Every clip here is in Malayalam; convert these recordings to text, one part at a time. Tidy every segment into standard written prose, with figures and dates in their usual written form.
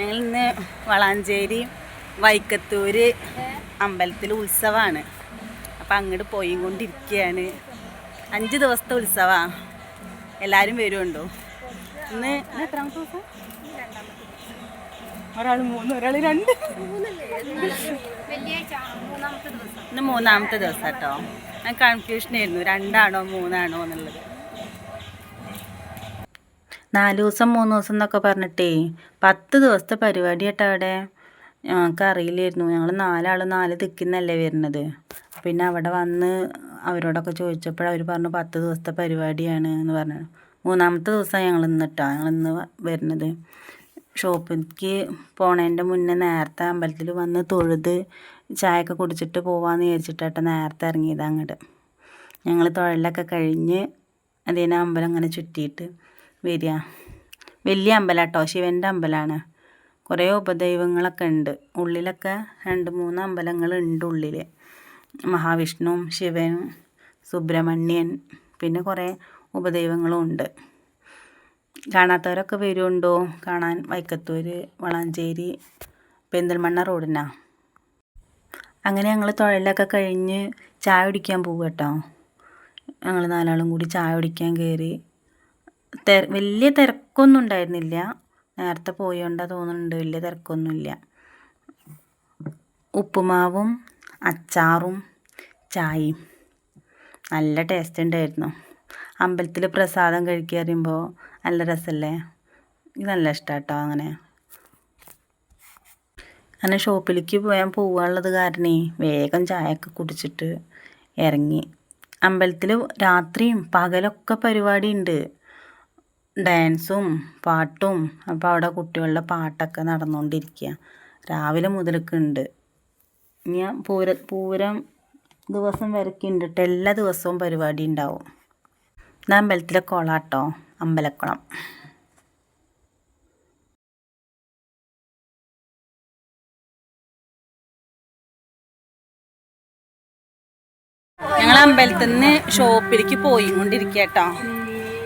ഞങ്ങൾ ഇന്ന് വളാഞ്ചേരി വൈക്കത്തൂര് അമ്പലത്തിൽ ഉത്സവമാണ്. അപ്പം അങ്ങോട്ട് പോയി കൊണ്ടിരിക്കുകയാണ്. 5 ദിവസത്തെ ഉത്സവമാണ്. എല്ലാവരും വരുമുണ്ടോ? ഇന്ന് എത്രാമത്തെ ദിവസം? ഒരാൾ 3, ഒരാൾ 2. ഇന്ന് 3ാമത്തെ ദിവസം കേട്ടോ. ഞാൻ കൺഫ്യൂഷനായിരുന്നു 2 ആണോ 3 ആണോ എന്നുള്ളത്. 4 ദിവസം 3 ദിവസം എന്നൊക്കെ പറഞ്ഞിട്ടേ 10 ദിവസത്തെ പരിപാടി കേട്ടോ അവിടെ. ഞങ്ങൾക്ക് അറിയില്ലായിരുന്നു. ഞങ്ങൾ 4 ആൾ 4 ദിക്കിന്നല്ലേ വരുന്നത്. പിന്നെ അവിടെ വന്ന് അവരോടൊക്കെ ചോദിച്ചപ്പോൾ പറഞ്ഞു 10 ദിവസത്തെ പരിപാടിയാണ് എന്ന് പറഞ്ഞു. 3ാമത്തെ ദിവസമാണ് ഞങ്ങൾ ഇന്ന് വരുന്നത്. ഷോപ്പിലേക്ക് പോണതിൻ്റെ മുന്നേ നേരത്തെ അമ്പലത്തിൽ വന്ന് തൊഴുത് ചായയൊക്കെ കുടിച്ചിട്ട് പോകാമെന്ന് വിചാരിച്ചിട്ടാട്ടോ നേരത്തെ ഇറങ്ങിയത് അങ്ങോട്ട്. ഞങ്ങൾ തൊഴിലൊക്കെ കഴിഞ്ഞ് അതിന് അമ്പലം അങ്ങനെ ചുറ്റിയിട്ട് വരിക. വലിയ അമ്പലം കേട്ടോ, ശിവൻ്റെ അമ്പലമാണ്. കുറേ ഉപദൈവങ്ങളൊക്കെ ഉണ്ട് ഉള്ളിലൊക്കെ. 2-3 അമ്പലങ്ങളുണ്ട് ഉള്ളിൽ. മഹാവിഷ്ണു, ശിവൻ, സുബ്രഹ്മണ്യൻ, പിന്നെ കുറേ ഉപദൈവങ്ങളും ഉണ്ട്. കാണാത്തവരൊക്കെ വരുമുണ്ടോ കാണാൻ? വൈക്കത്തൂര് വളാഞ്ചേരി പെരിന്തൽമണ്ണ റോഡിനാണ്. അങ്ങനെ ഞങ്ങൾ തൊഴിലൊക്കെ കഴിഞ്ഞ് ചായ കുടിക്കാൻ പോകും കേട്ടോ. ഞങ്ങൾ 4 ആളും കൂടി ചായ കുടിക്കാൻ കയറി. വലിയ തിരക്കൊന്നും ഉണ്ടായിരുന്നില്ല. നേരത്തെ പോയോണ്ടാ തോന്നുന്നുണ്ട്, വലിയ തിരക്കൊന്നുമില്ല. ഉപ്പുമാവും അച്ചാറും ചായയും നല്ല ടേസ്റ്റ് ഉണ്ടായിരുന്നു. അമ്പലത്തിൽ പ്രസാദം കഴിക്കുക പറയുമ്പോൾ നല്ല രസമല്ലേ? ഇത് നല്ല ഇഷ്ടമാണ് കേട്ടോ. അങ്ങനെ ഷോപ്പിലേക്ക് പോകാനുള്ളത് കാരണേ വേഗം ചായയൊക്കെ കുടിച്ചിട്ട് ഇറങ്ങി. അമ്പലത്തിൽ രാത്രിയും പകലൊക്കെ പരിപാടി ഉണ്ട്, ഡാൻസും പാട്ടും. അപ്പോൾ അവിടെ കുട്ടികളുടെ പാട്ടൊക്കെ നടന്നുകൊണ്ടിരിക്കുക. രാവിലെ മുതലൊക്കെ ഉണ്ട്. ഇനി പൂരം ദിവസം വരയ്ക്ക് ഉണ്ട് കേട്ടോ. എല്ലാ ദിവസവും പരിപാടി ഉണ്ടാവും. ഇത് അമ്പലത്തിലെ കുളാട്ടോ, അമ്പലക്കുളം. ഞങ്ങൾ അമ്പലത്തിൽ നിന്ന് ഷോപ്പിലേക്ക് പോയിക്കൊണ്ടിരിക്കുക കേട്ടോ.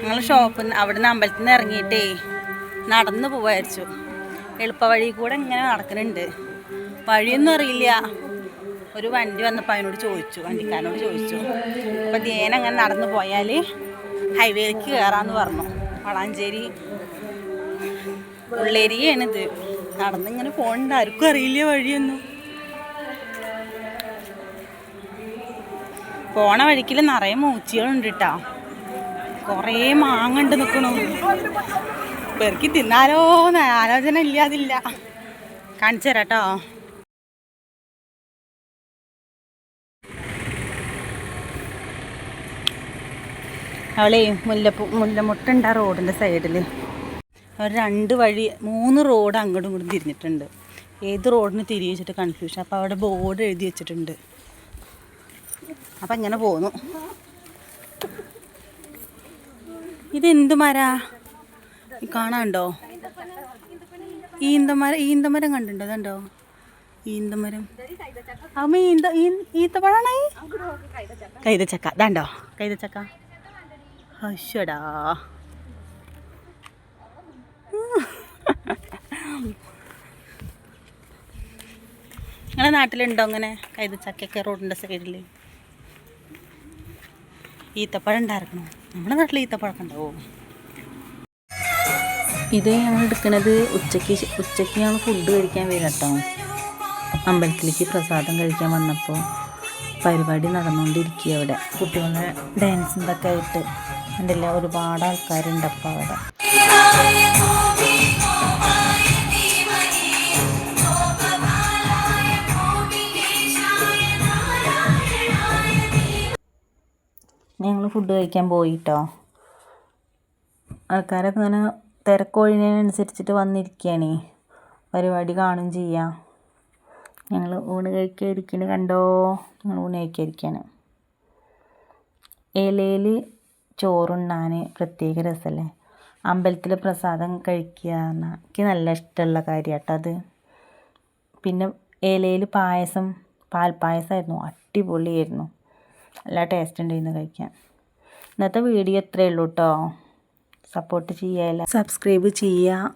ഞങ്ങൾ അവിടെ നിന്ന് അമ്പലത്തിൽ നിന്ന് ഇറങ്ങിയിട്ടേ നടന്ന് പോവായിരിച്ചു. എളുപ്പവഴി കൂടെ ഇങ്ങനെ നടക്കുന്നുണ്ട്. വഴിയൊന്നും അറിയില്ല. ഒരു വണ്ടി വന്നപ്പോൾ വണ്ടിക്കാരനോട് ചോദിച്ചു. അപ്പോൾ ധ്യേനങ്ങനെ നടന്നു പോയാൽ ഹൈവേയിലേക്ക് കയറാമെന്ന് പറഞ്ഞു. വളാഞ്ചേരി ഉള്ളേരിയാണിത്. നടന്നിങ്ങനെ പോകണ്ട, ആർക്കും അറിയില്ല വഴിയൊന്നും. പോണ വഴിക്കിൽ നിറയെ മൂച്ചികളുണ്ട് കേട്ടോ. കുറേ മാങ്ങണ്ട് നിൽക്കണു. പെറുക്കി തിന്നാലോ എന്ന് ആലോചന ഇല്ലാതില്ല. കാണിച്ചു തരാം കേട്ടോ. അവളെ മുല്ലമുട്ടുണ്ട് ആ റോഡിൻ്റെ സൈഡിൽ. 3 റോഡ് അങ്ങോട്ടും ഇങ്ങോട്ടും തിരിഞ്ഞിട്ടുണ്ട്. ഏത് റോഡിന് തിരിച്ചിട്ട് കൺഫ്യൂഷൻ. അപ്പോൾ അവിടെ ബോർഡ് എഴുതി വെച്ചിട്ടുണ്ട്. അപ്പം ഇങ്ങനെ പോന്നു. ഇതെന്ത് മരാ കാണാണ്ടോ? ഈന്തമരം കണ്ടിട്ടുണ്ടോ? അതുണ്ടോ ഈന്തമരം? അമ്മ ഈത്തപ്പഴാണ്. കൈതച്ചക്ക ഇതാണ്ടോ? കൈതച്ചക്ക. അശ്വടാ, നിങ്ങളുടെ നാട്ടിലുണ്ടോ അങ്ങനെ കൈതച്ചക്കയൊക്കെ റോഡിൻ്റെ സൈഡിൽ? ഈത്തപ്പഴം ഉണ്ടായിരിക്കണോ? നമ്മുടെ നാട്ടിൽ ഈത്തപ്പഴമൊക്കെ ഉണ്ടാവോ? ഇത് ഞങ്ങൾ എടുക്കുന്നത് ഉച്ചയ്ക്ക് ഞങ്ങൾ ഫുഡ് കഴിക്കാൻ വരും കേട്ടോ. അമ്പലത്തിലേക്ക് പ്രസാദം കഴിക്കാൻ വന്നപ്പോൾ പരിപാടി നടന്നുകൊണ്ടിരിക്കുക അവിടെ. കുട്ടികളുടെ ഡാൻസും ഇതൊക്കെ ആയിട്ട് ഉണ്ടല്ലോ. ഒരുപാട് ആൾക്കാരുണ്ട് അപ്പോൾ അവിടെ. ഞങ്ങൾ ഫുഡ് കഴിക്കാൻ പോയിട്ടോ. ആൾക്കാരൊക്കെ ഇങ്ങനെ തിരക്കൊഴിഞ്ഞതിനനുസരിച്ചിട്ട് വന്നിരിക്കുകയാണ്. പരിപാടി കാണും ചെയ്യാം. ഞങ്ങൾ ഊണ് കഴിക്കാതിരിക്കുന്നത് കണ്ടോ? ഞങ്ങൾ ഊണ് കഴിക്കാതിരിക്കുകയാണ്. ഇലയിൽ ചോറുണ്ണാൻ പ്രത്യേക രസമല്ലേ? അമ്പലത്തിൽ പ്രസാദം കഴിക്കുക പറഞ്ഞാൽ എനിക്ക് നല്ല ഇഷ്ടമുള്ള കാര്യം കേട്ടോ അത്. പിന്നെ ഇലയിൽ പാൽപ്പായസമായിരുന്നു. അടിപൊളിയായിരുന്നു. നല്ല ടേസ്റ്റ് ഉണ്ടായിരുന്നു കഴിക്കാൻ. ഇന്നത്തെ വീഡിയോ ഇത്രയേ ഉള്ളൂ കേട്ടോ. സപ്പോർട്ട് ചെയ്യുക, സബ്സ്ക്രൈബ് ചെയ്യുക.